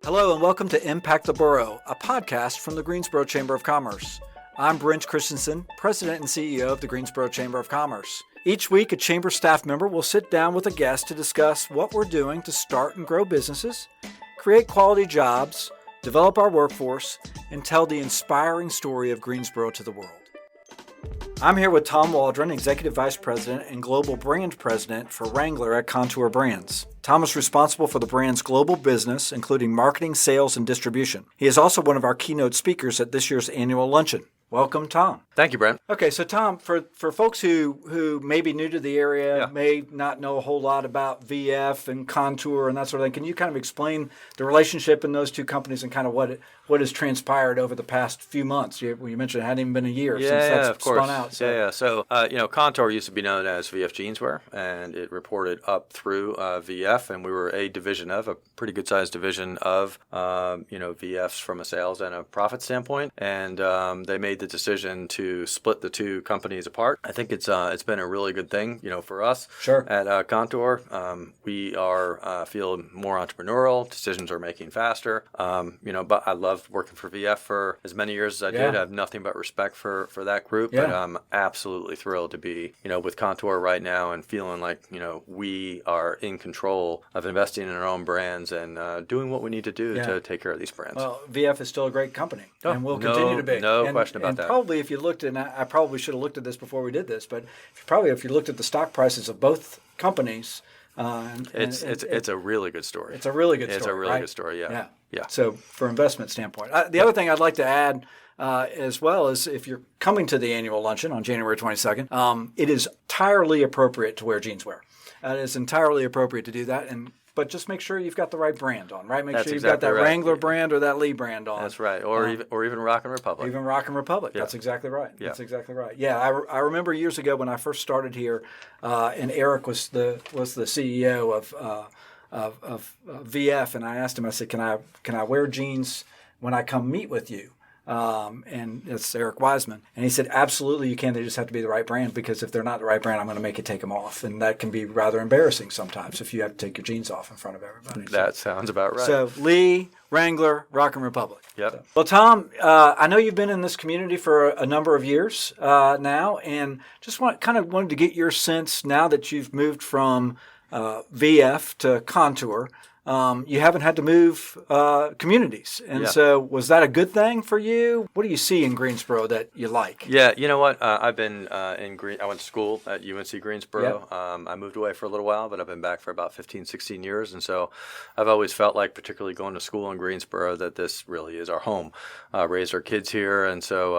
Hello and welcome to Impact the Borough, a podcast from the Greensboro Chamber of Commerce. I'm Brent Christensen, President and CEO of the Greensboro Chamber of Commerce. Each week, a Chamber staff member will sit down with a guest to discuss what we're doing to start and grow businesses, create quality jobs, develop our workforce, and tell the inspiring story of Greensboro to the world. I'm here with Tom Waldron, Executive Vice President and Global Brand President for Wrangler at Kontoor Brands. Tom is responsible for the brand's global business, including marketing, sales, and distribution. He is also one of our keynote speakers at this year's Annual Luncheon. Welcome, Tom. Thank you, Brent. Okay, so Tom, for folks who may be new to the area, may not know a whole lot about VF and Kontoor and that sort of thing, can you kind of explain the relationship in those two companies and kind of what has transpired over the past few months? You mentioned it hadn't even been a year since that's spun out. So. So, Kontoor used to be known as VF Jeanswear, and it reported up through VF, and we were a division of, a pretty good-sized division of, VF's from a sales and a profit standpoint, and they made the decision to split the two companies apart. I think it's been a really good thing, for us. Sure. At Kontoor. We are feeling more entrepreneurial. Decisions are making faster. But I love working for VF for as many years as I did. I have nothing but respect for that group. Yeah. But I'm absolutely thrilled to be, with Kontoor right now and feeling like, we are in control of investing in our own brands and doing what we need to do to take care of these brands. Well, VF is still a great company and will continue to be. No question about that. Probably if you looked, and I probably should have looked at this before we did this, but if you looked at the stock prices of both companies, it's a really good story. It's a really good story. It's a really good story. Yeah. So for investment standpoint, the other thing I'd like to add as well is if you're coming to the annual luncheon on January 22nd, it is entirely appropriate to wear jeanswear. It is entirely appropriate to do that, but just make sure you've got the right brand on, right? Make sure you've got that Wrangler brand or that Lee brand on. That's right, or even Rockin' Republic. Even Rockin' Republic. Yeah. That's exactly right. Yeah. That's exactly right. Yeah, I remember years ago when I first started here, and Eric was the CEO of VF, and I asked him, I said, can I wear jeans when I come meet with you? And it's Eric Wiseman. And he said, absolutely you can. They just have to be the right brand, because if they're not the right brand, I'm going to make you take them off. And that can be rather embarrassing sometimes if you have to take your jeans off in front of everybody. That sounds about right. So Lee, Wrangler, Rockin' Republic. Yep. So, well, Tom, I know you've been in this community for a number of years now, and just wanted to get your sense now that you've moved from VF to Kontoor. You haven't had to move communities. And so was that a good thing for you? What do you see in Greensboro that you like? Yeah, you know what? I've been I went to school at UNC Greensboro. Yep. I moved away for a little while, but I've been back for about 15, 16 years. And so I've always felt like, particularly going to school in Greensboro, that this really is our home. Raised our kids here. And so,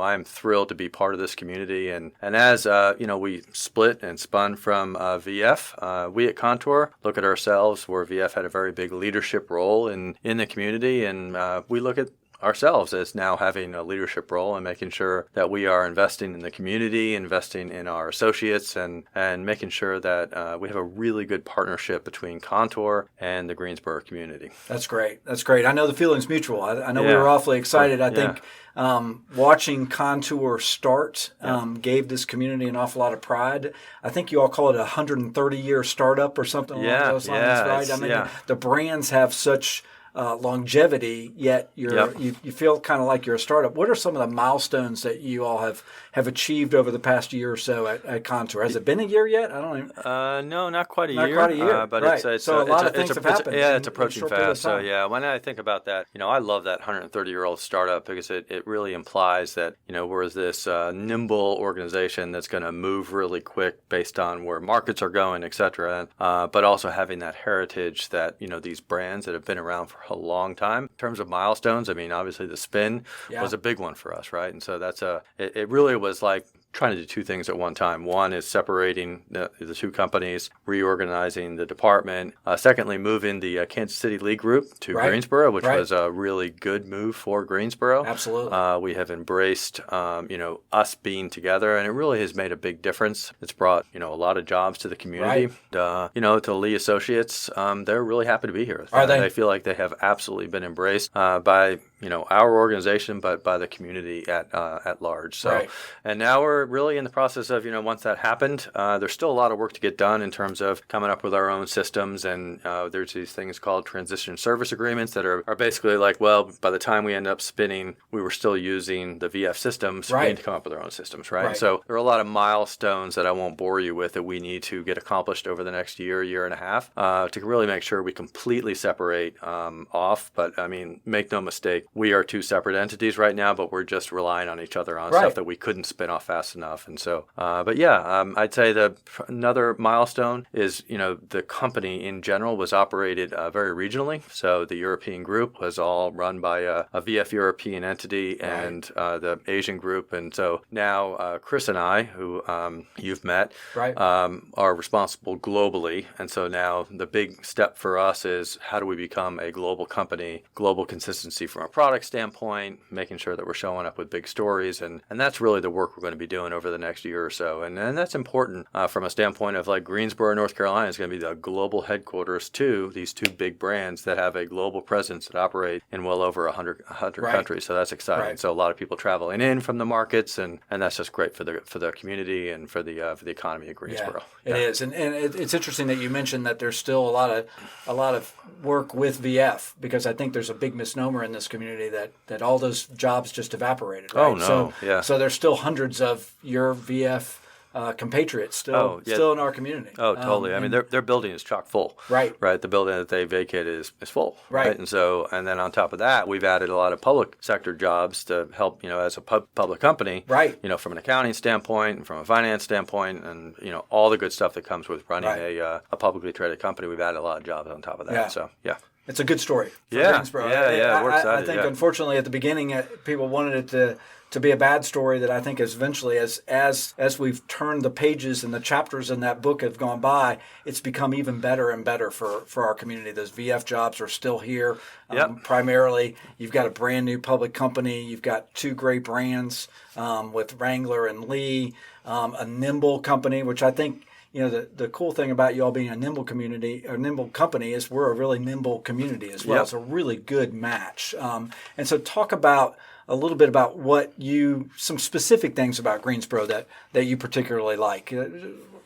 I'm thrilled to be part of this community. And as, we split and spun from VF, we at Kontoor look at ourselves where VF had a very big leadership role in the community, and we look at ourselves as now having a leadership role and making sure that we are investing in the community, investing in our associates, and making sure that we have a really good partnership between Kontoor and the Greensboro community. That's great. I know the feeling's mutual. I know we were awfully excited. I think watching Kontoor start gave this community an awful lot of pride. I think you all call it a 130-year startup or something along those lines, right? I mean, the brands have such longevity, yet you feel kind of like you're a startup. What are some of the milestones that you all have achieved over the past year or so at Kontoor? Has it been a year yet? I don't even. No, not quite a year. Not quite a year, but right. it's so a lot of things have happened. It's approaching fast. So when I think about that, I love that 130-year-old startup, because it really implies that we're this nimble organization that's going to move really quick based on where markets are going, et cetera. But also having that heritage that these brands that have been around for a long time. In terms of milestones, I mean, obviously the spin was a big one for us, right? And so it really was like trying to do two things at one time. One is separating the two companies, reorganizing the department. Secondly, moving the Kansas City League Group to Greensboro, which was a really good move for Greensboro. Absolutely. We have embraced, us being together, and it really has made a big difference. It's brought, a lot of jobs to the community. To the Lee associates, they're really happy to be here. Are they? They feel like they have absolutely been embraced by our organization, but by the community at large. So, and now we're we're really in the process of, once that happened, there's still a lot of work to get done in terms of coming up with our own systems. And there's these things called transition service agreements that are basically like, well, by the time we end up spinning, we were still using the VF systems. Right. We need to come up with our own systems, right? Right. So there are a lot of milestones that I won't bore you with that we need to get accomplished over the next year and a half to really make sure we completely separate off. But I mean, make no mistake, we are two separate entities right now, but we're just relying on each other on stuff that we couldn't spin off fast enough. And so, I'd say another milestone is, the company in general was operated very regionally. So the European group was all run by a VF European entity and the Asian group. And so now Chris and I, who you've met, are responsible globally. And so now the big step for us is how do we become a global company, global consistency from a product standpoint, making sure that we're showing up with big stories. And that's really the work we're going to be doing over the next year or so. And that's important from a standpoint of like Greensboro, North Carolina is going to be the global headquarters to these two big brands that have a global presence that operate in well over 100 countries. So that's exciting. Right. So a lot of people traveling in from the markets, and that's just great for the community and for the economy of Greensboro. Yeah, it is, and it's interesting that you mentioned that there's still a lot of work with VF, because I think there's a big misnomer in this community that all those jobs just evaporated. Right? Oh no, So there's still hundreds of your VF compatriots still in our community. Oh, totally. I mean, their building is chock full. Right. The building that they vacated is full. Right. And then on top of that, we've added a lot of public sector jobs to help, as a public company. Right. From an accounting standpoint and from a finance standpoint, and all the good stuff that comes with running a publicly traded company. We've added a lot of jobs on top of that. Yeah. So it's a good story for Greensboro. We're excited. I think unfortunately at the beginning people wanted it to be a bad story that I think is eventually as we've turned the pages and the chapters in that book have gone by, it's become even better and better for our community. Those VF jobs are still here. Primarily, you've got a brand new public company. You've got two great brands with Wrangler and Lee, a nimble company, which I think, the cool thing about you all being a nimble community or nimble company is we're a really nimble community as well. Yep. It's a really good match. And so talk about a little bit about some specific things about Greensboro that you particularly like.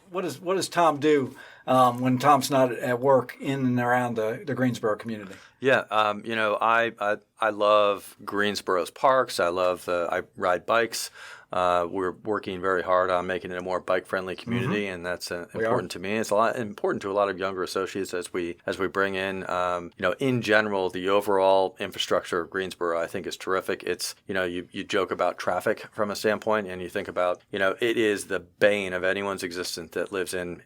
What does Tom do when Tom's not at work in and around the Greensboro community? Yeah, I love Greensboro's parks. I ride bikes. We're working very hard on making it a more bike-friendly community, and that's important to me. It's important to a lot of younger associates as we bring in. In general, the overall infrastructure of Greensboro, I think, is terrific. It's you joke about traffic from a standpoint, and you think about it is the bane of anyone's existence that lives in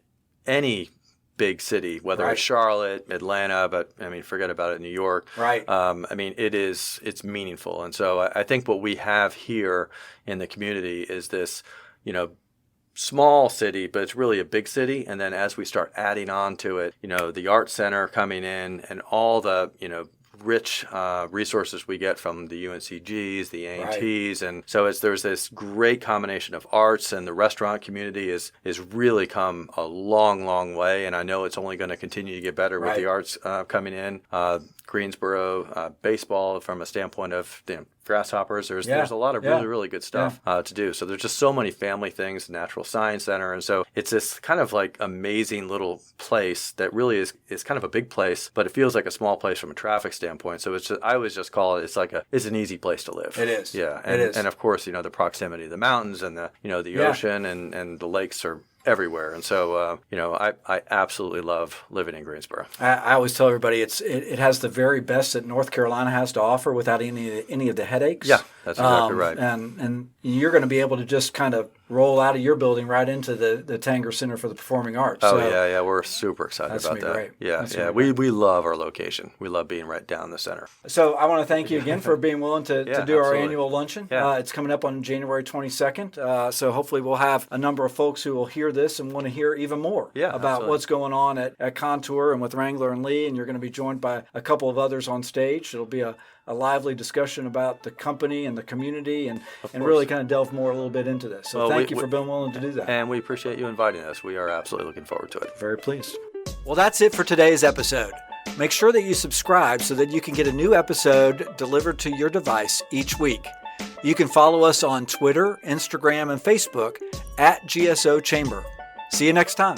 any big city, whether it's Charlotte, Atlanta, but I mean, forget about it, New York. Right. It's meaningful. And so I think what we have here in the community is this, small city, but it's really a big city. And then as we start adding on to it, the art center coming in and all the, rich resources we get from the UNCGs, the A&Ts, and so there's this great combination of arts, and the restaurant community is really come a long, long way, and I know it's only going to continue to get better with the arts coming in. Greensboro baseball, from a standpoint of grasshoppers, there's a lot of really, really good stuff to do. So there's just so many family things, Natural Science Center, and so it's this kind of like amazing little place that really is kind of a big place, but it feels like a small place from a traffic standpoint. So I always just call it, it's an easy place to live. It is. Yeah. And, it is. And of course, the proximity to the mountains and the ocean and the lakes are everywhere. And so, I absolutely love living in Greensboro. I always tell everybody it has the very best that North Carolina has to offer without any of the headaches. Yeah, that's exactly right. And you're going to be able to just kind of roll out of your building right into the Tanger Center for the Performing Arts. Oh, yeah. We're super excited about that. Great. Yeah. We love our location. We love being right down the center. So I want to thank you again for being willing to do our annual luncheon. Yeah. It's coming up on January 22nd. So hopefully we'll have a number of folks who will hear this and want to hear even more about what's going on at Kontoor and with Wrangler and Lee. And you're going to be joined by a couple of others on stage. It'll be a lively discussion about the company and the community and really kind of delve more a little bit into this. So thank you for being willing to do that. And we appreciate you inviting us. We are absolutely looking forward to it. Very pleased. Well, that's it for today's episode. Make sure that you subscribe so that you can get a new episode delivered to your device each week. You can follow us on Twitter, Instagram, and Facebook at GSO Chamber. See you next time.